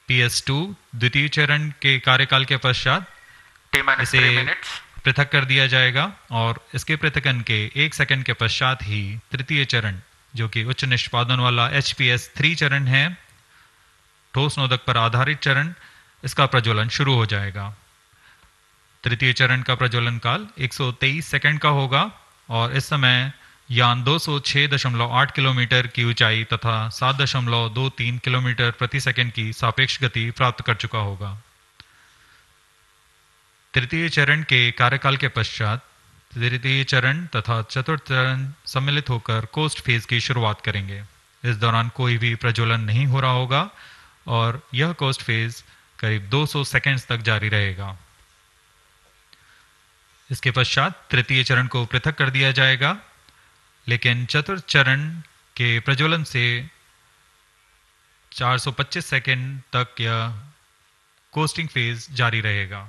PS2 द्वितीय चरण के कार्यकाल के पश्चात इसे पृथक कर दिया जाएगा और इसके पृथकन के 1 सेकंड के पश्चात ही तृतीय चरण, जो कि उच्च निष्पादन वाला HPS 3 चरण है, ठोस नोदक पर आधारित चरण, इसका प्रज्वलन शुरू हो जाएगा। तृतीय चरण का प्रज्वलन काल 123 सेकंड का होगा और इस समय यान 206.8 किलोमीटर की ऊंचाई तथा 7.23 किलोमीटर प्रति सेकंड की सापेक्ष गति प्राप्त कर चुका होगा। तृतीय चरण के कार्यकाल के पश्चात तृतीय चरण तथा चतुर्थ चरण सम्मिलित होकर कोस्ट फेज की शुरुआत करेंगे। इस दौरान कोई भी प्रज्वलन नहीं हो रहा होगा और यह कोस्ट फेज करीब 200 सेकंड्स तक जारी रहेगा। इसके पश्चात तृतीय चरण को पृथक कर दिया जाएगा, लेकिन चतुर्थ चरण के प्रज्वलन से 425 सेकंड तक यह कोस्टिंग फेज जारी रहेगा।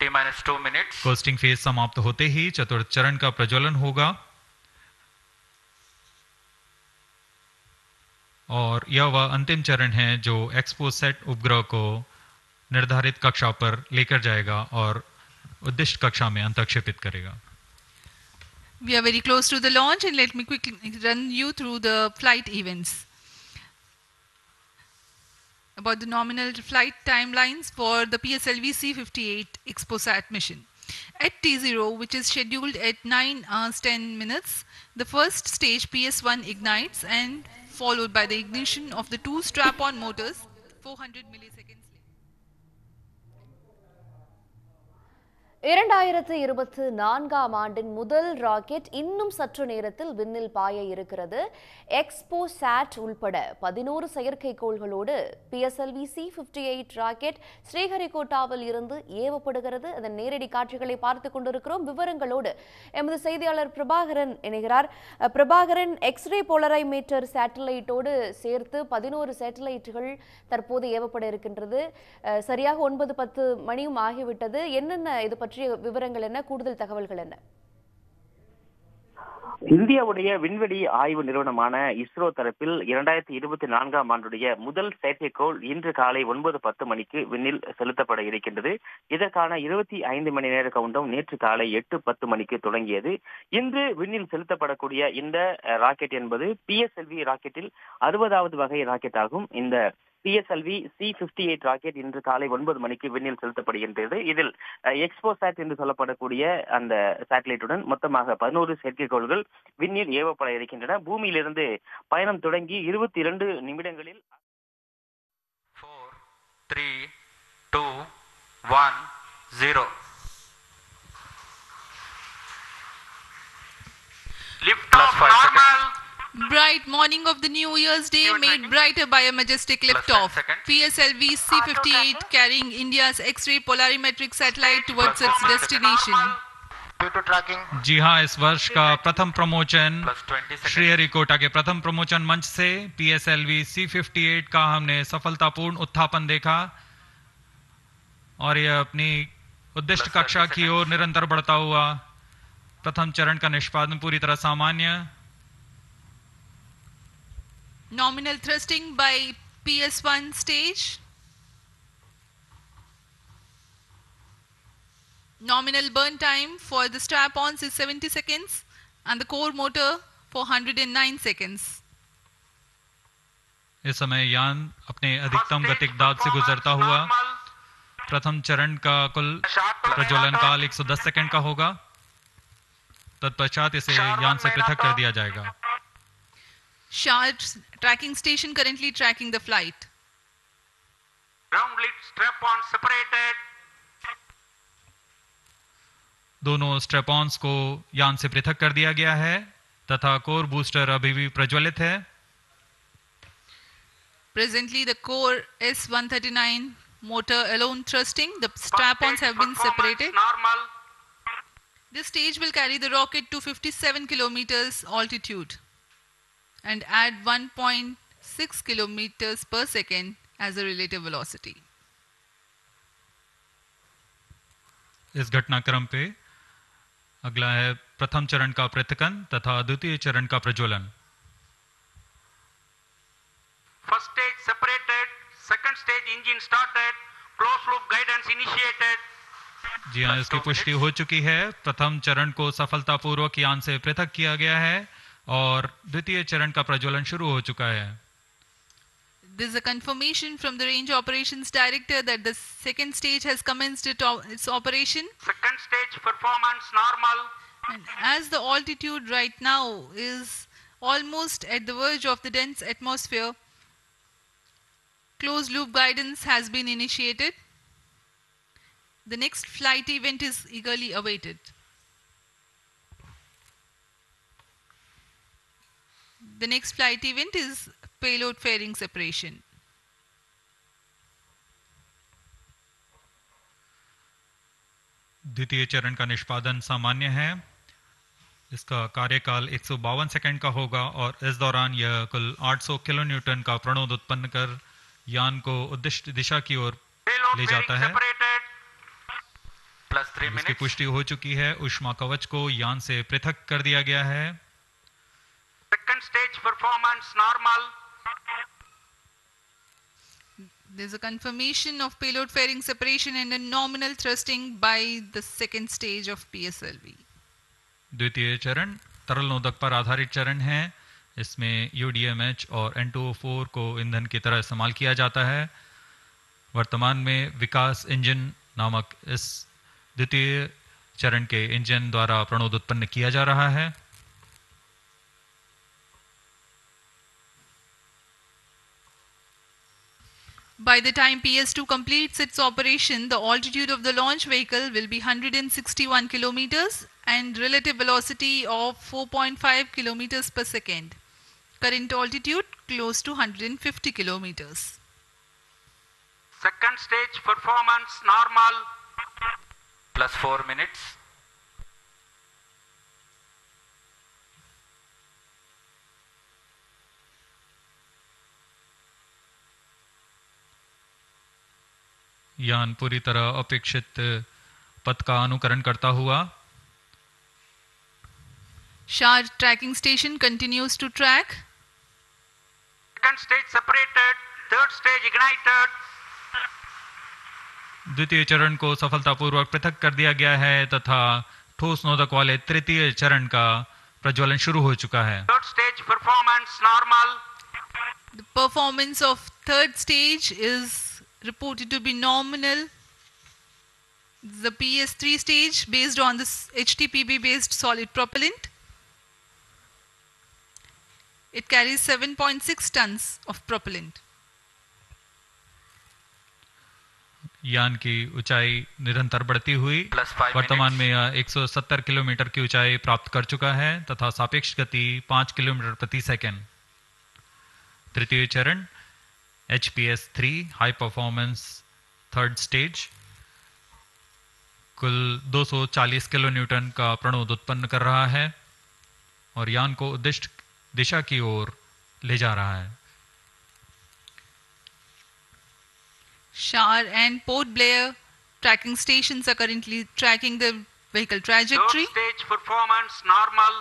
T-2 minutes। कोस्टिंग फेज समाप्त होते ही चतुर्थ चरण का प्रज्वलन होगा और यह वह अंतिम चरण है जो एक्सपोसैट उपग्रह को निर्धारित कक्षा पर लेकर जाएगा और उद्दिष्ट कक्षा में अंतक्षेपित करेगा। We are very close to the launch and let me quickly run you through the flight events. About the nominal flight timelines for the PSLV C-58 XPOSAT mission. At T0, which is scheduled at 9 hours 10 minutes, the first stage PS1 ignites and followed by the ignition of the two strap-on motors 400 milliseconds. 2024ஆம் ஆண்டின் முதல் rocket இன்னும் சற்று நேரத்தில் விண்ணில் பாய இருக்கிறது. எக்ஸ்போசாட் உள்பட 11 செயற்கைக்கோள்களோடு PSLV C-58 rocket ஸ்ரீஹரிகோட்டாவில் இருந்து ஏவப்படுகிறது. அதன் நேரடி காட்சிகளை பார்த்துக் கொண்டிருக்கிறோம். விவரங்களோடு எமது செய்தியாளர் பிரபாகரன் இணைகிறார். பிரபாகரன், எக்ஸ்ரே போலரைமீட்டர் சேட்டலைட்டோடு சேர்த்து 11 சேட்டலைட்டுகள் தற்போது ஏவப்பட இருக்கின்றது. சரியாக 9:10 மணியும் ஆகிவிட்டது. என்னென்ன இது பற்றிய விவரங்கள் என்ன, கூடுதல் தகவல்கள் என்ன? இந்தியாவுடைய விண்வெளி ஆய்வு நிறுவனமான இஸ்ரோ தரப்பில் 2024ஆம் ஆண்டுடைய முதல் செயற்கைக்கோள் இன்று காலை 9:10 மணிக்கு விண்ணில் செலுத்தப்பட இருக்கின்றது. இதற்கான 25 மணி நேர கவுண்டவுன் நேற்று காலை 8:10 மணிக்கு தொடங்கியது. இன்று விண்ணில் செலுத்தப்படக்கூடிய இந்த ராக்கெட் என்பது PSLV ராக்கெட்டில் 60வது வகை ராக்கெட் ஆகும். இந்த PSLV C-58 ராக்கெட் இன்று காலை 9 மணிக்கு விண்ணில் செலுத்தப்படுகின்றது. இதில் எக்ஸ்போசாட் என்று சொல்லப்படக்கூடிய அந்த சேட்டலைட்டுடன் மொத்தமாக 11 செயற்கைக்கோள்கள் விண்ணில் ஏவப்பட இருக்கின்றன. பூமியிலிருந்து பயணம் தொடங்கி 22 நிமிடங்களில் 4, 3, 2, 1, 0. Lift off normal. Bright morning of the New Year's Day made brighter by a majestic liftoff. PSLV C-58 carrying India's X-ray polarimetric satellite towards its destination. जी हाँ, इस वर्ष का प्रथम प्रमोचन श्रीहरिकोटा के प्रथम प्रमोचन मंच से PSLV C-58 का हमने सफलतापूर्ण उत्थापन देखा और यह अपनी उद्दिष्ट कक्षा की ओर निरंतर बढ़ता हुआ। प्रथम चरण का निष्पादन पूरी तरह सामान्य। Nominal thrusting by PS1 stage. Nominal burn time for the strap-ons is 70 seconds and the core motor for 109 seconds. इस समय यान अपने अधिकतम गतिक दाब से गुजरता हुआ प्रथम चरण का कुल प्रज्वलन काल 110 सेकंड का होगा। तत्पश्चात इसे यान से पृथक कर दिया जाएगा। Sharp tracking station currently tracking the flight. Ground lead strap-on separated. दोनों स्ट्रैप-ऑन्स को यान से पृथक कर दिया गया है तथा कोर बूस्टर अभी भी प्रज्वलित है। Presently the core S139 motor alone thrusting. The strap-ons have been separated. Normal. This stage will carry the rocket to 57 kilometers altitude and add 1.6 kilometers per second as a relative velocity. इस घटनाक्रम पे अगला है प्रथम चरण का पृथकन तथा द्वितीय चरण का प्रज्वलन। First stage separated, Second stage engine started. Closed loop guidance initiated. जी हाँ, इसकी पुष्टि हो चुकी है। प्रथम चरण को सफलतापूर्वक यान से पृथक किया गया है और द्वितीय चरण का प्रज्वलन शुरू हो चुका है। There is a confirmation from the Range Operations Director that the second stage has commenced its operation. Second stage performance normal. And as the altitude right now is almost at the verge of the dense atmosphere, closed loop guidance has been initiated. The next flight event is eagerly awaited. The next flight event is payload fairing separation. द्वितीय चरण का निष्पादन सामान्य है। इसका कार्यकाल 152 second का होगा और इस दौरान यह कुल 800 किलो न्यूटन का प्रणोद उत्पन्न कर यान को उद्दिष्ट दिशा की ओर ले जाता है। इसकी पुष्टि हो चुकी है। ऊष्मा कवच को यान से पृथक कर दिया गया है। Second stage performance normal. There is a confirmation of payload fairing separation and a nominal thrusting by the second stage of PSLV. द्वितीय चरण तरल नोदक पर आधारित चरण है। इसमें UDMH और N2O4 को ईंधन की तरह इस्तेमाल किया जाता है। वर्तमान में विकास इंजन नामक इस द्वितीय चरण के इंजन द्वारा प्रणोद उत्पन्न किया जा रहा है। By the time PS2 completes its operation, the altitude of the launch vehicle will be 161 kilometers and relative velocity of 4.5 kilometers per second. Current altitude close to 150 kilometers. Second stage performance normal. Plus 4 minutes. यान पूरी तरह अपेक्षित पथ का अनुकरण करता हुआ Shar tracking station continues to track. Second stage separated. Third stage ignited. द्वितीय चरण को सफलतापूर्वक पृथक कर दिया गया है तथा ठोस नोदक वाले तृतीय चरण का प्रज्वलन शुरू हो चुका है। Third stage performance normal. The performance of third stage is reported to be nominal. The PS3 stage based on this HTPB based solid propellant. It carries 7.6 tons of propellant. यान की ऊंचाई निरंतर बढ़ती हुई वर्तमान में यह 170 किलोमीटर की ऊंचाई प्राप्त कर चुका है तथा सापेक्ष गति 5 किलोमीटर प्रति सेकंड। तृतीय चरण HPS3 high performance third stage कुल 240 किलो न्यूटन का प्रणोद उत्पन्न कर रहा है और यान को उद्दिष्ट दिशा की ओर ले जा रहा है। Shar and Port Blair tracking stations are currently tracking the vehicle trajectory. Third stage performance normal.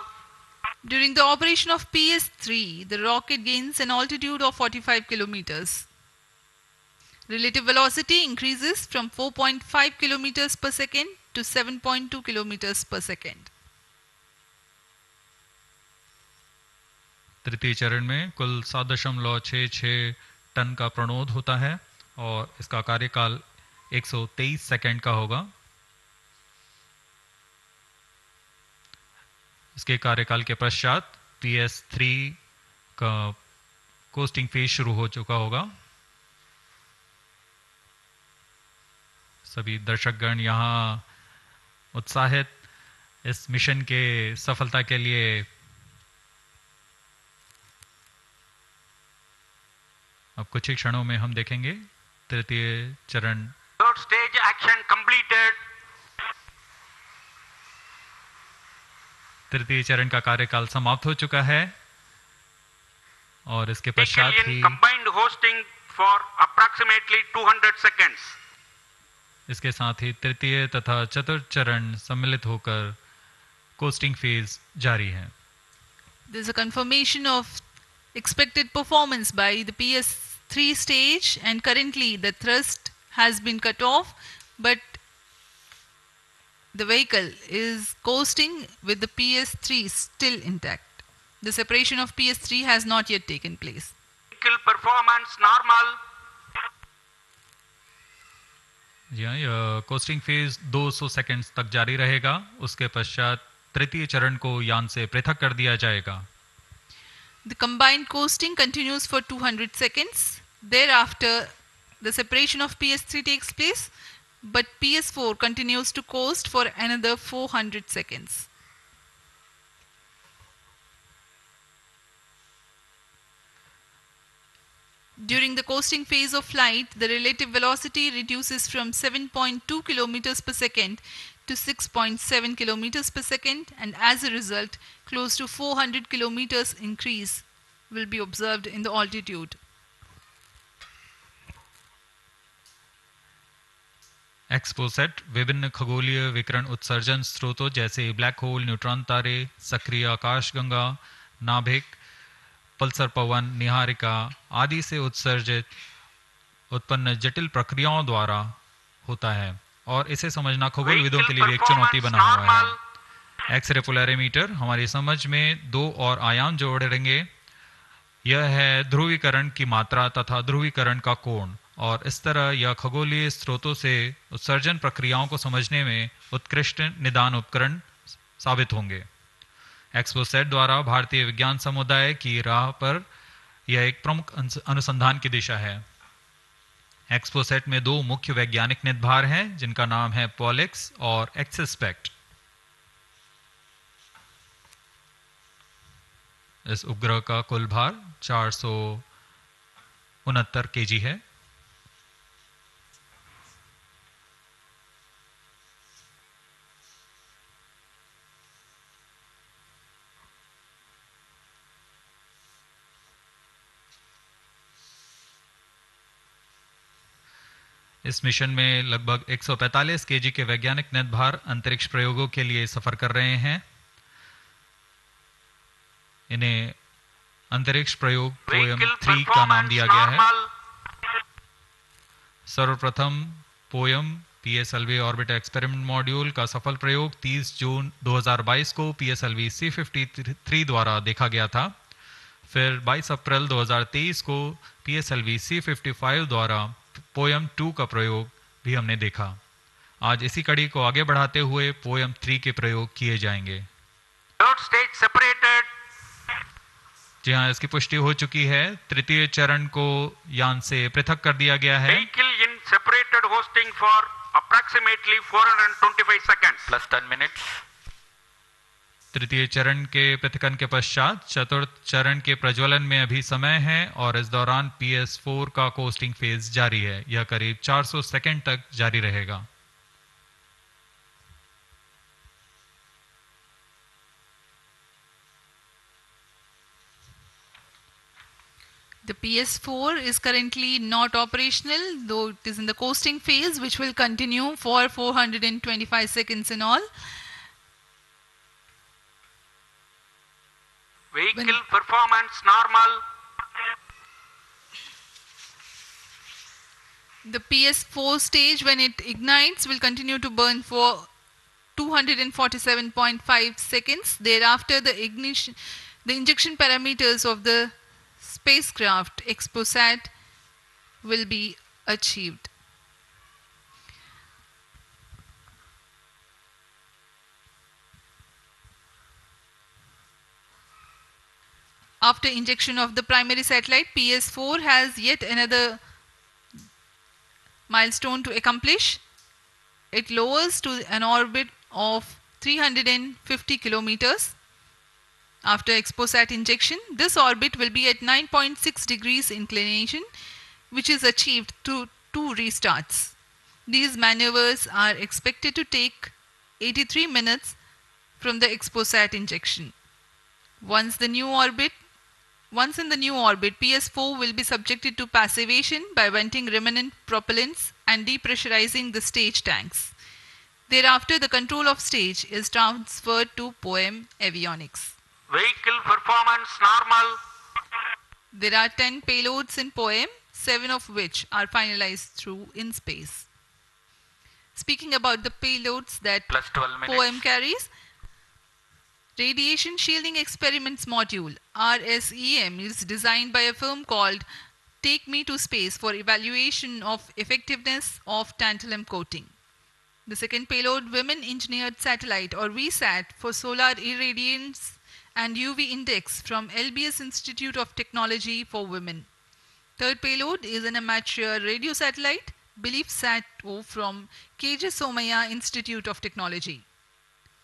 During the operation of PS3, the rocket gains an altitude of 45 kilometers. Relative velocity increases from 4.5 kilometers per second to 7.2 kilometers per second. तृतीय चरण में कुल 7.66 ton का प्रणोद होता है और इसका कार्यकाल 123 सेकंड का होगा। इसके कार्यकाल के पश्चात PS3 का कोस्टिंग फेज शुरू हो चुका होगा। सभी दर्शकगण यहाँ उत्साहित इस मिशन के सफलता के लिए अब कुछ ही क्षणों में हम देखेंगे तृतीय चरण। Third stage action completed. तृतीय चरण का कार्यकाल समाप्त हो चुका है और इसके पश्चात ही combined hosting for approximately 200 seconds. इसके साथ ही तृतीय तथा चतुर्थ चरण सम्मिलित होकर कोस्टिंग फेज जारी है। There is a confirmation of expected performance by the PS 3-stage, and currently the thrust has been cut off, but the vehicle is coasting with the PS3 still intact. The separation of PS3 has not yet taken place. Vehicle performance normal. यह costing phase 200 seconds तक जारी रहेगा। उसके पश्चात तृतीय चरण को यान से पृथक कर दिया जाएगा। The combined coasting continues for 200 seconds. Thereafter, the separation of PS3 takes place, but PS4 continues to coast for another 400 seconds. During the coasting phase of flight, the relative velocity reduces from 7.2 kilometers per second to 6.7 kilometers per second, and as a result, close to 400 kilometers increase will be observed in the altitude. XPoSat विभिन्न खगोलीय विकिरण उत्सर्जन स्रोतों जैसे black hole, neutron तारे, सक्रिय आकाशगंगा, नाभिक, पल्सर पवन, निहारिका आदि से उत्सर्जित उत्पन्न जटिल प्रक्रियाओं द्वारा होता है, और इसे समझना खगोलविदों के लिए भी एक चुनौती बना हुआ है। एक्सरे पोलैरिमीटर हमारी समझ में दो और आयाम जोड़ेंगे। यह है ध्रुवीकरण की मात्रा तथा ध्रुवीकरण का कोण, और इस तरह यह खगोलीय स्रोतों से उत्सर्जन प्रक्रियाओं को समझने में उत्कृष्ट निदान उपकरण साबित होंगे। एक्सपोसेट द्वारा भारतीय विज्ञान समुदाय की राह पर यह एक प्रमुख अनुसंधान की दिशा है। एक्सपोसेट में दो मुख्य वैज्ञानिक निदभार हैं, जिनका नाम है पॉलिक्स और एक्सिस्पेक्ट। इस उपग्रह का कुल भार 469 केजी है। इस मिशन में लगभग 145 केजी के वैज्ञानिक निदभार अंतरिक्ष प्रयोगों के लिए सफर कर रहे हैं। इन्हें अंतरिक्ष प्रयोग पोयम 3 का नाम दिया गया है। सर्वप्रथम poem PSLV orbit experiment module का सफल प्रयोग 30 जून 2022 को PSLV C53 द्वारा देखा गया था। फिर 22 अप्रैल 2023 को PSLV C55 द्वारा पोयम 2 का प्रयोग भी हमने देखा। आज इसी कड़ी को आगे बढ़ाते हुए पोयम 3 के प्रयोग किए जाएंगे। जी हाँ, इसकी पुष्टि हो चुकी है। तृतीय चरण को यान से पृथक कर दिया गया है। Vehicle in separated hosting for approximately 425 seconds plus 10 minutes. तृतीय चरण के पृथकन के पश्चात चतुर्थ चरण के प्रज्वलन में अभी समय है, और इस दौरान PS4 का कोस्टिंग फेज जारी है। यह करीब 400 सेकंड तक जारी रहेगा। The PS4 is currently not operational, though it is in the coasting phase, which will continue for 425 seconds in all. Vehicle performance normal. The PS4 stage, when it ignites, will continue to burn for 247.5 seconds. Thereafter, the injection parameters of the spacecraft XPOSat will be achieved. After injection of the primary satellite, PS4 has yet another milestone to accomplish. It lowers to an orbit of 350 kilometers. After XPOSat injection, this orbit will be at 9.6 degrees inclination, which is achieved through 2 restarts. These maneuvers are expected to take 83 minutes from the XPOSat injection. Once in the new orbit, PS4 will be subjected to passivation by venting remnant propellants and depressurizing the stage tanks. Thereafter, the control of stage is transferred to POEM Avionics. Vehicle performance normal. There are 10 payloads in POEM. 7 of which are finalized through in space. Speaking about the payloads that Plus 12 minutes. POEM carries, Radiation Shielding Experiments Module RSEM is designed by a firm called Take Me to Space for evaluation of effectiveness of tantalum coating. The second payload, Women Engineered Satellite or VSAT for solar irradiance and UV index from LBS Institute of Technology for Women. Third payload is an amateur radio satellite, BeliefSat-O from KJ Somaya Institute of Technology.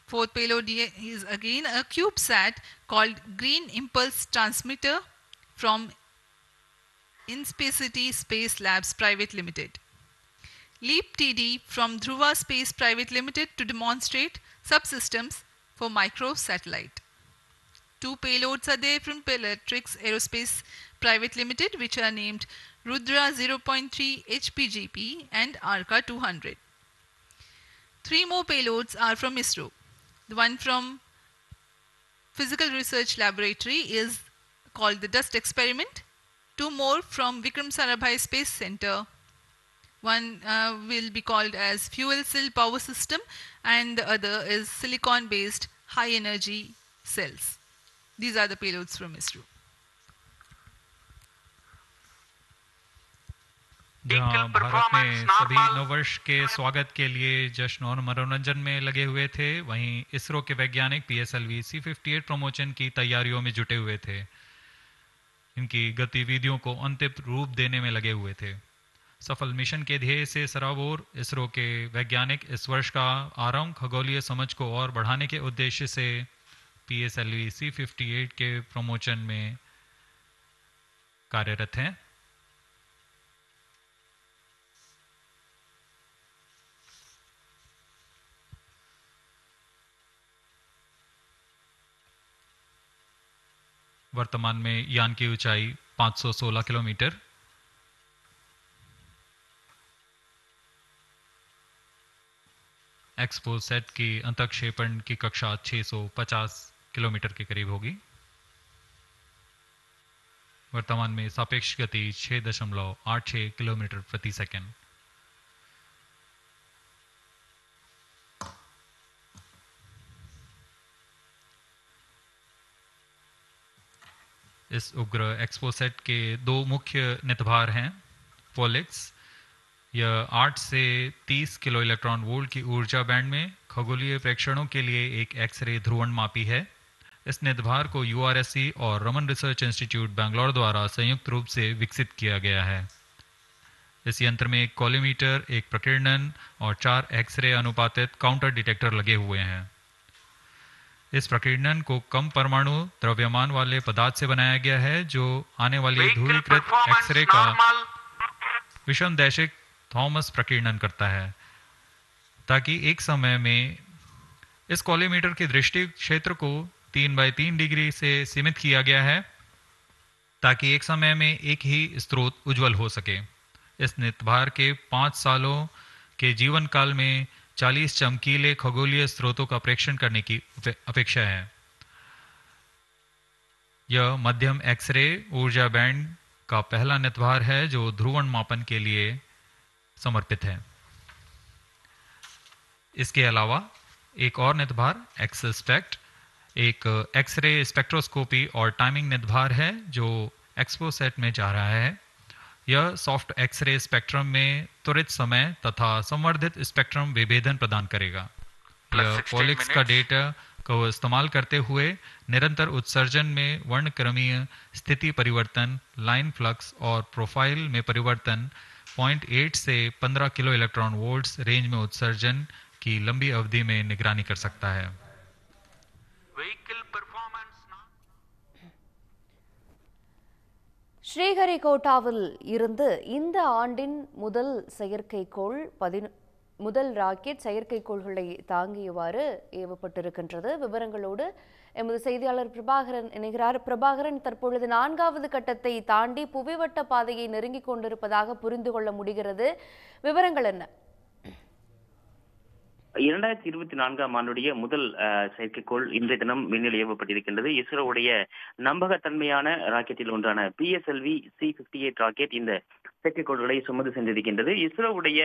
Fourth payload is again a CubeSat called Green Impulse Transmitter from Inspacity Space Labs Private Limited. LEAP-TD from Dhruva Space Private Limited to demonstrate subsystems for microsatellite. Two payloads are there from Peletrix Aerospace Private Limited, which are named Rudra 0.3 HPGP and Arca 200. Three more payloads are from ISRO. The one from Physical Research Laboratory is called the Dust Experiment. Two more from Vikram Sarabhai Space Center. One will be called as Fuel Cell Power System and the other is Silicon Based High Energy Cells. These are the payloads from ISRO. जहाँ भारत में सभी नववर्ष के स्वागत के लिए जश्न और मनोरंजन में लगे हुए थे, वहीं इसरो के वैज्ञानिक PSLV C58 प्रमोशन की तैयारियों में जुटे हुए थे। इनकी गतिविधियों को अंतिम रूप देने में लगे हुए थे। सफल मिशन के ध्येय से सराबोर इसरो के वैज्ञानिक इस वर्ष का आरंभ खगोलीय समझ को और बढ़ाने के उद्देश्य से PSLV C58 के प्रमोशन में कार्यरत हैं। वर्तमान में यान की ऊंचाई 516 किलोमीटर, एक्सपोसैट की अंतःक्षेपण की कक्षा 650 किलोमीटर के करीब होगी। वर्तमान में सापेक्ष गति 6.86 किलोमीटर प्रति सेकंड। इस उपग्रह एक्सपोसैट के दो मुख्य नितभार हैं। पोलिक्स, यह 8 से 30 किलो इलेक्ट्रॉन वोल्ट की ऊर्जा बैंड में खगोलीय प्रेक्षणों के लिए एक एक्सरे ध्रुवणमापी है। इस नितभार को URSC और रमन रिसर्च इंस्टीट्यूट बैंगलोर द्वारा संयुक्त रूप से विकसित किया गया है। इस यंत्र में एक कॉलीमीटर, एक प्रकीर्णन और 4 एक्सरे अनुपातित काउंटर डिटेक्टर लगे हुए हैं। इस प्रकीर्णन को कम परमाणु द्रव्यमान वाले पदार्थ से बनाया गया है, जो आने वाली ध्रुवीकृत एक्सरे का विषमदैशिक थॉमस प्रकीर्णन करता है, ताकि एक समय में इस कॉलीमीटर के दृष्टि क्षेत्र को 3/3 डिग्री से सीमित किया गया है, ताकि एक समय में एक ही स्रोत उज्जवल हो सके। इस नितभार के 5 सालों के जीवन काल में 40 चमकीले खगोलीय स्रोतों का प्रेक्षण करने की अपेक्षा है। यह मध्यम एक्सरे ऊर्जा बैंड का पहला नितभार है जो ध्रुवण मापन के लिए समर्पित है। इसके अलावा एक और नितभार एक्सस्पेक्ट एक एक्सरे स्पेक्ट्रोस्कोपी और टाइमिंग नितभार है जो एक्सपोसैट में जा रहा है। यह सॉफ्ट एक्सरे स्पेक्ट्रम में त्वरित समय तथा संवर्धित स्पेक्ट्रम विभेदन प्रदान करेगा। यह पॉलिक्स का डेटा को इस्तेमाल करते हुए निरंतर उत्सर्जन में वर्णक्रमीय स्थिति परिवर्तन, लाइन फ्लक्स और प्रोफाइल में परिवर्तन, 0.8 से 15 किलो इलेक्ट्रॉन वोल्ट्स रेंज में उत्सर्जन की लंबी अवधि में निगरानी कर सकता है। ஸ்ரீஹரிகோட்டாவில் இருந்து இந்த ஆண்டின் முதல் ராக்கெட் செயற்கைக்கோள்களை தாங்கியவாறு ஏவப்பட்டிருக்கின்றது. விவரங்களோடு எமது செய்தியாளர் பிரபாகரன் இணைகிறார். பிரபாகரன், தற்பொழுது 4வது கட்டத்தை தாண்டி புவிவட்ட பாதையை நெருங்கிக் கொண்டிருப்பதாக புரிந்து கொள்ள முடிகிறது. விவரங்கள் என்ன? 2024ஆம் ஆண்டுடைய முதல் செயற்கைக்கோள் இன்றைய தினம் விண்ணில் ஏவப்பட்டிருக்கின்றது. இஸ்ரோவுடைய நம்பகத்தன்மையான ராக்கெட்டில் ஒன்றான PSLV C58 ராக்கெட் இந்த செயற்கைக்கோள்களை சுமந்து சென்றிருக்கின்றது. இஸ்ரோவுடைய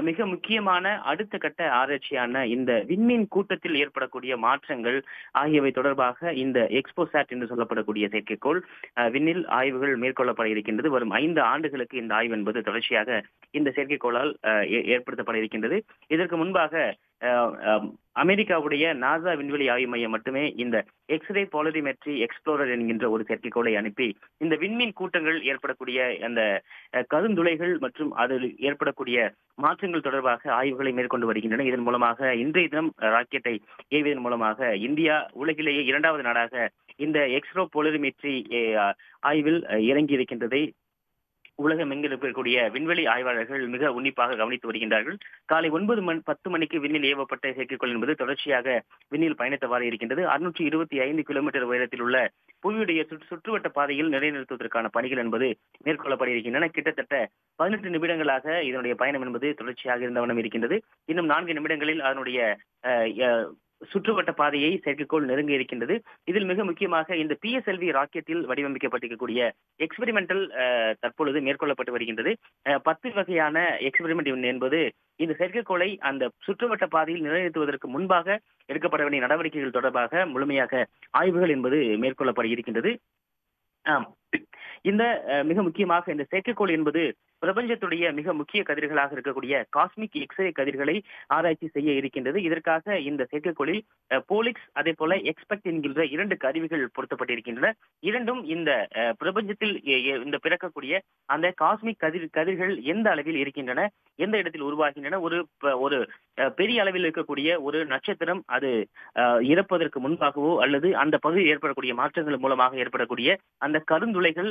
மிக முக்கியமான அடுத்த கட்ட ஆராய்ச்சியான இந்த விண்மீன் கூட்டத்தில் ஏற்படக்கூடிய மாற்றங்கள் ஆகியவை தொடர்பாக இந்த எக்ஸ்போசாட் என்று சொல்லப்படக்கூடிய செயற்கைக்கோள் விண்ணில் ஆய்வுகள் மேற்கொள்ளப்பட இருக்கின்றது. வரும் 5 ஆண்டுகளுக்கு இந்த ஆய்வு என்பது தொடர்ச்சியாக இந்த செயற்கைக்கோளால் ஏற்படுத்தப்பட இருக்கின்றது. இதற்கு முன்பாக அமெரிக்காவுடைய நாசா விண்வெளி ஆய்வு மையம் மட்டுமே இந்த எக்ஸ்ரே பாலரிமெட்ரி எக்ஸ்ப்ளோரர் என்கின்ற ஒரு செயற்கைக்கோளை அனுப்பி இந்த விண்மீன் கூட்டங்கள் ஏற்படக்கூடிய அந்த கருந்துளைகள் மற்றும் அதில் ஏற்படக்கூடிய மாற்றங்கள் தொடர்பாக ஆய்வுகளை மேற்கொண்டு வருகின்றன. இதன் மூலமாக இன்றைய தினம் ராக்கெட்டை ஏவியதன் மூலமாக இந்தியா உலகிலேயே 2வது நாடாக இந்த எக்ஸ்ரே பாலரிமெட்ரி ஆய்வில் இறங்கி இருக்கின்றதை உலகம் எங்கில் இருக்கக்கூடிய விண்வெளி ஆய்வாளர்கள் மிக உன்னிப்பாக கவனித்து வருகின்றார்கள். காலை 9:10 மணிக்கு விண்ணில் ஏவப்பட்ட செயற்கைக்கோள் என்பது தொடர்ச்சியாக விண்ணில் பயணித்தவாறு இருக்கின்றது. 625 கிலோமீட்டர் உயரத்தில் உள்ள புவியுடைய சுற்றுவட்ட பாதையில் நிலைநிறுத்துவதற்கான பணிகள் என்பது மேற்கொள்ளப்பட இருக்கின்றன. கிட்டத்தட்ட 18 நிமிடங்களாக இதனுடைய பயணம் என்பது தொடர்ச்சியாக இருந்த வண்ணம் இருக்கின்றது. இன்னும் 4 நிமிடங்களில் அதனுடைய சுற்றுவட்ட பாதையை செயற்கைக்கோள் நெருங்க இருக்கின்றது. இதில் மிக முக்கியமாக இந்த PSLV ராக்கெட்டில் வடிவமைக்கப்பட்டிருக்கக்கூடிய எக்ஸ்பெரிமெண்டல் தற்பொழுது மேற்கொள்ளப்பட்டு வருகின்றது. 10 வகையான எக்ஸ்பெரிமெண்ட் என்பது இந்த செயற்கைக்கோளை அந்த சுற்றுவட்ட பாதையில் நிலைநிறுத்துவதற்கு முன்பாக எடுக்கப்பட வேண்டிய நடவடிக்கைகள் தொடர்பாக முழுமையாக ஆய்வுகள் என்பது மேற்கொள்ளப்பட இருக்கின்றது. இந்த மிக முக்கியமாக இந்த செயற்கைக்கோள் என்பது பிரபஞ்சத்துடைய மிக முக்கிய கதிர்களாக இருக்கக்கூடிய காஸ்மிக் எக்ஸ்ரே கதிர்களை ஆராய்ச்சி செய்ய இருக்கின்றது. இதற்காக இந்த செயற்கைக்கோளில் போலிக்ஸ் அதே போல எக்ஸ்பெக்ட் என்கின்ற 2 கருவிகள் பொருத்தப்பட்டிருக்கின்றன. இரண்டும் இந்த பிரபஞ்சத்தில் இந்த பிறக்கக்கூடிய அந்த காஸ்மிக் கதிர்கள் எந்த அளவில் இருக்கின்றன, எந்த இடத்தில் உருவாகின்றன, ஒரு பெரிய அளவில் இருக்கக்கூடிய ஒரு நட்சத்திரம் அது இறப்பதற்கு முன்பாகவோ அல்லது அந்த பகுதியில் ஏற்படக்கூடிய மாற்றங்கள் மூலமாக ஏற்படக்கூடிய அந்த கருந்துளைகள்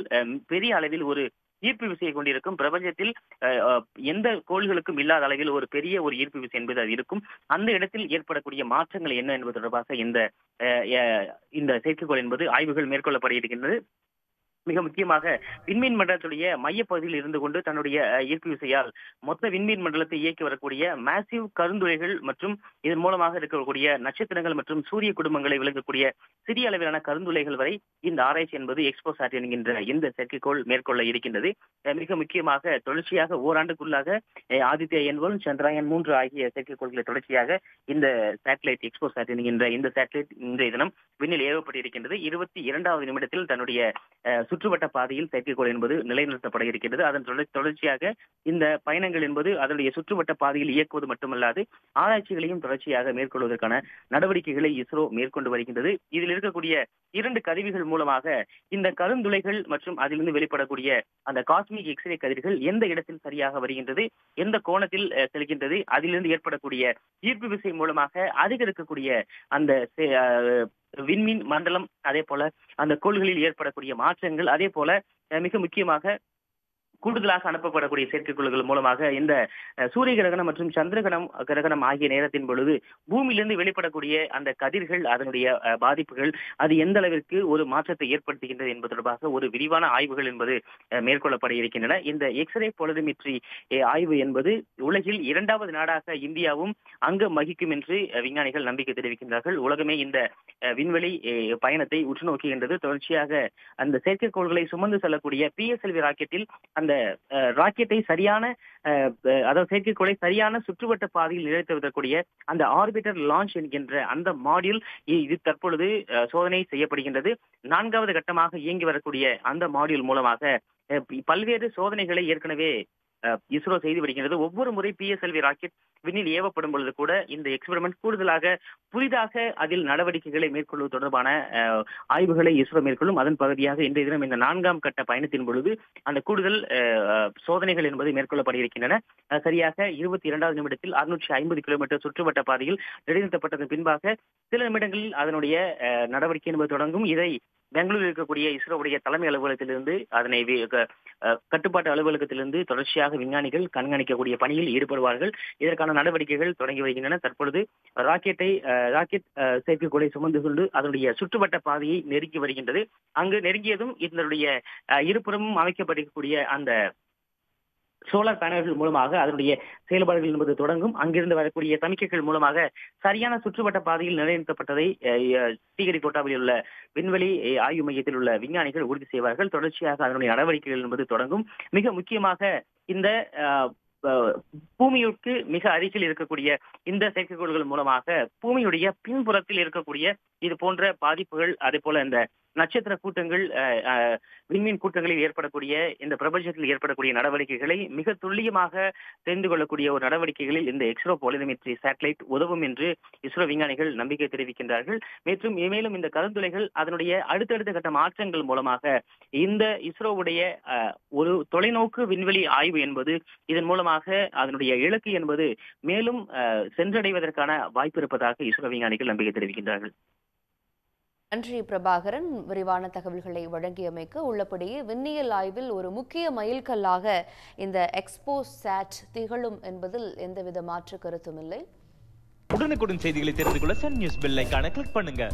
பெரிய அளவில் ஒரு ஈர்ப்பு விசையை கொண்டிருக்கும். பிரபஞ்சத்தில் எந்த கோள்களுக்கும் இல்லாத அளவில் ஒரு பெரிய ஒரு ஈர்ப்பு விசை என்பது அது இருக்கும். அந்த இடத்தில் ஏற்படக்கூடிய மாற்றங்கள் என்ன என்பது தொடர்பாக இந்த செயற்கைக்கோள் என்பது ஆய்வுகள் மேற்கொள்ளப்பட இருக்கின்றது. மிக முக்கியமாக விண்மீன் மண்டலத்துடைய மையப்பகுதியில் இருந்து கொண்டு தன்னுடைய ஈர்ப்பு விசையால் மொத்த விண்மீன் மண்டலத்தை இயக்கி வரக்கூடிய மேசிவ் கருந்துளைகள் மற்றும் இதன் மூலமாக இருக்கக்கூடிய நட்சத்திரங்கள் மற்றும் சூரிய குடும்பங்களை விளக்கக்கூடிய சிறிய அளவிலான கருந்துளைகள் வரை இந்த ஆராய்ச்சி என்பது எக்ஸ்போசாட் என்கின்ற இந்த செயற்கைக்கோள் மேற்கொள்ள இருக்கின்றது. மிக முக்கியமாக தொடர்ச்சியாக ஓராண்டுக்குள்ளாக ஆதித்யா எண்1, சந்திராயன் 3 ஆகிய செயற்கைக்கோள்களை தொடர்ச்சியாக இந்த சேட்டலைட் எக்ஸ்போசாட் என்கின்ற இந்த சேட்டலைட் இன்றைய தினம் விண்ணில் ஏவப்பட்டிருக்கின்றது. 22வது நிமிடத்தில் தன்னுடைய சுற்றுவட்ட பாதையில் செயற்கைக்கோள் என்பது நிலைநிறுத்தப்பட இருக்கின்றது. அதன் தொடர்ச்சியாக இந்த பயணங்கள் என்பது அதனுடைய சுற்றுவட்ட பாதையில் இயக்குவது மட்டுமல்லாது ஆராய்ச்சிகளையும் தொடர்ச்சியாக மேற்கொள்வதற்கான நடவடிக்கைகளை இஸ்ரோ மேற்கொண்டு வருகின்றது. இதில் இருக்கக்கூடிய 2 கருவிகள் மூலமாக இந்த கருந்துளைகள் மற்றும் அதிலிருந்து வெளிப்படக்கூடிய அந்த காஸ்மிக் எக்ஸ்ரே கதிர்கள் எந்த இடத்தில் சரியாக வருகின்றது, எந்த கோணத்தில் செல்கின்றது, அதிலிருந்து ஏற்படக்கூடிய ஈர்ப்பு விசை மூலமாக அதிக இருக்கக்கூடிய அந்த விண்மீன் மண்டலம் அதே போல அந்த கோள்களில் ஏற்படக்கூடிய மாற்றங்கள் அதே போல மிக முக்கியமாக கூடுதலாக அனுப்பப்படக்கூடிய செயற்கைக்கோள்கள் மூலமாக இந்த சூரிய கிரகணம் மற்றும் சந்திர கிரகணம் ஆகிய நேரத்தின் பொழுது பூமியிலிருந்து வெளிப்படக்கூடிய அந்த கதிர்கள் அதனுடைய பாதிப்புகள் அது எந்த அளவிற்கு ஒரு மாற்றத்தை ஏற்படுத்துகின்றது என்பது தொடர்பாக ஒரு விரிவான ஆய்வுகள் என்பது மேற்கொள்ளப்பட இருக்கின்றன. இந்த எக்ஸ்ரே பாலரிமெட்ரி ஆய்வு என்பது உலகில் 2வது நாடாக இந்தியாவும் அங்கம் வகிக்கும் என்று விஞ்ஞானிகள் நம்பிக்கை தெரிவிக்கின்றார்கள். உலகமே இந்த விண்வெளி பயணத்தை உற்று நோக்குகின்றது. தொடர்ச்சியாக அந்த செயற்கைக்கோள்களை சுமந்து செல்லக்கூடிய PSLV ராக்கெட்டில் அந்த ராக்கெட்டை சரியான அதாவது செயற்கைக்கோளை சரியான சுற்றுவட்ட பாதையில் நிலைநிறுத்தக்கூடிய அந்த ஆர்பிட்டர் லான்ச் என்கின்ற அந்த மாடியூல் இது தற்பொழுது சோதனை செய்யப்படுகின்றது. 4வது கட்டமாக இயங்கி வரக்கூடிய அந்த மாடியூல் மூலமாக பல்வேறு சோதனைகளை ஏற்கனவே இஸ்ரோ செய்து வருகின்றது. ஒவ்வொரு முறை PSLV ராக்கெட் விண்ணில் ஏவப்படும் பொழுது கூட இந்த எக்ஸ்பெரிமெண்ட் கூடுதலாக புதிதாக அதில் நடவடிக்கைகளை மேற்கொள்வது தொடர்பான ஆய்வுகளை இஸ்ரோ மேற்கொள்ளும். அதன் பகுதியாக இன்றைய தினம் இந்த 4ஆம் கட்ட பயணத்தின் பொழுது அந்த கூடுதல் சோதனைகள் என்பது மேற்கொள்ளப்பட இருக்கின்றன. சரியாக 22வது நிமிடத்தில் 650 கிலோமீட்டர் சுற்றுவட்ட பாதையில் நிலைநிறுத்தப்பட்டதன் பின்பாக சில நிமிடங்களில் அதனுடைய நடவடிக்கை என்பது தொடங்கும். இதை பெங்களூரில் இருக்கக்கூடிய இஸ்ரோவுடைய தலைமை அலுவலகத்திலிருந்து அதனை கட்டுப்பாட்டு அலுவலகத்திலிருந்து தொடர்ச்சியாக விஞ்ஞானிகள் கண்காணிக்கக்கூடிய பணியில் ஈடுபடுவார்கள். இதற்கான நடவடிக்கைகள் தொடங்கி வருகின்றன. தற்பொழுது ராக்கெட் செயற்கைக்கோளை சுமந்து கொண்டு அதனுடைய சுற்றுவட்ட பாதையை நெருங்கி வருகின்றது. அங்கு நெருங்கியதும் இதனுடைய இருபுறமும் அமைக்கப்பட்டிருக்கக்கூடிய அந்த சோலார் பேனல்கள் மூலமாக அதனுடைய செயல்பாடுகள் என்பது தொடங்கும். அங்கிருந்து வரக்கூடிய சமிக்கைகள் மூலமாக சரியான சுற்றுவட்ட பாதையில் நிலைநிறுத்தப்பட்டதை ஸ்ரீஹரிகோட்டாவில் உள்ள விண்வெளி ஆய்வு மையத்தில் உள்ள விஞ்ஞானிகள் உறுதி செய்வார்கள். தொடர்ச்சியாக அதனுடைய நடவடிக்கைகள் என்பது தொடங்கும். மிக முக்கியமாக இந்த பூமிக்கு மிக அருகில் இருக்கக்கூடிய இந்த செயற்கைக்கோள்கள் மூலமாக பூமியுடைய பின்புறத்தில் இருக்கக்கூடிய இது போன்ற பாதிப்புகள், அதே போல இந்த நட்சத்திர கூட்டங்கள், விண்மீன் கூட்டங்களில் ஏற்படக்கூடிய இந்த பிரபஞ்சத்தில் ஏற்படக்கூடிய நடவடிக்கைகளை மிக துல்லியமாக தெரிந்து கொள்ளக்கூடிய ஒரு நடவடிக்கைகளில் இந்த எக்ஸ்ரோ பாலினமெட்ரி சேட்டலைட் உதவும் என்று இஸ்ரோ விஞ்ஞானிகள் நம்பிக்கை தெரிவிக்கின்றார்கள். மேலும் இந்த கருந்துளைகள் அதனுடைய அடுத்தடுத்த கட்ட மாற்றங்கள் மூலமாக இந்த இஸ்ரோவுடைய ஒரு தொலைநோக்கு விண்வெளி ஆய்வு என்பது இதன் மூலமாக அதனுடைய இலக்கு என்பது மேலும் சென்றடைவதற்கான வாய்ப்பு இருப்பதாக இஸ்ரோ விஞ்ஞானிகள் நம்பிக்கை தெரிவிக்கின்றார்கள். நன்றி பிரபாகரன், விரிவான தகவல்களை வழங்கியமைக்கு. உள்ளபடியே விண்ணியல் ஆய்வில் ஒரு முக்கிய மைல்கல்லாக இந்த எக்ஸ்போசாட் திகழும் என்பதில் எந்தவித மாற்று கருத்தும் இல்லை. உடனுக்குடன் செய்திகளை தெரிந்து கொள்ள சன் நியூஸ் பெல் ஐகானை கிளிக் பண்ணுங்க.